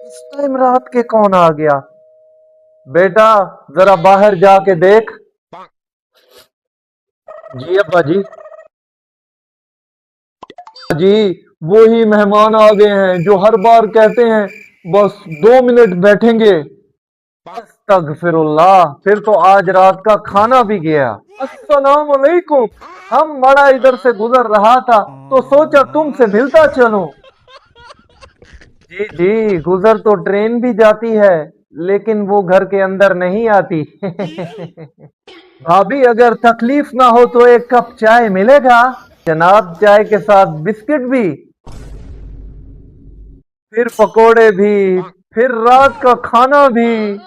इस टाइम रात के कौन आ गया? बेटा जरा बाहर जाके देख। जी अब्बा जी। जी वो ही मेहमान आ गए हैं जो हर बार कहते हैं बस 2 मिनट बैठेंगे। अस्तगफिरुल्लाह, फिर तो आज रात का खाना भी गया। अस्सलाम वालेकुम। हम बड़ा इधर से गुजर रहा था तो सोचा तुमसे मिलता चलूं। जी जी, गुजर तो ट्रेन भी जाती है लेकिन वो घर के अंदर नहीं आती। भाभी अगर तकलीफ ना हो तो एक कप चाय मिलेगा? जनाब चाय के साथ बिस्किट भी, फिर पकोड़े भी, फिर रात का खाना भी।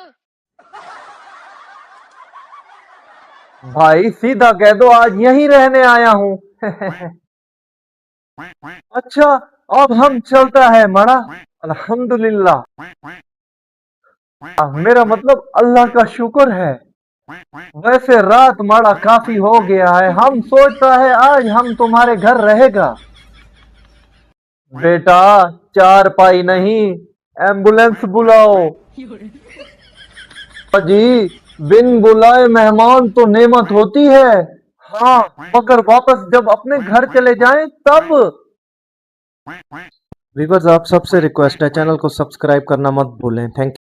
भाई सीधा कह दो आज यहीं रहने आया हूँ। अच्छा अब हम चलता है मड़ा। अल्हम्दुलिल्लाह, मेरा मतलब अल्लाह का शुक्र है। वैसे रात माड़ा काफी हो गया है, हम सोचता है आज हम तुम्हारे घर रहेगा। बेटा चार पाई नहीं, एम्बुलेंस बुलाओ। जी बिन बुलाए मेहमान तो नेमत होती है। हाँ मगर वापस जब अपने घर चले जाएं तब। व्यूअर्स आप सबसे रिक्वेस्ट है चैनल को सब्सक्राइब करना मत भूलें। थैंक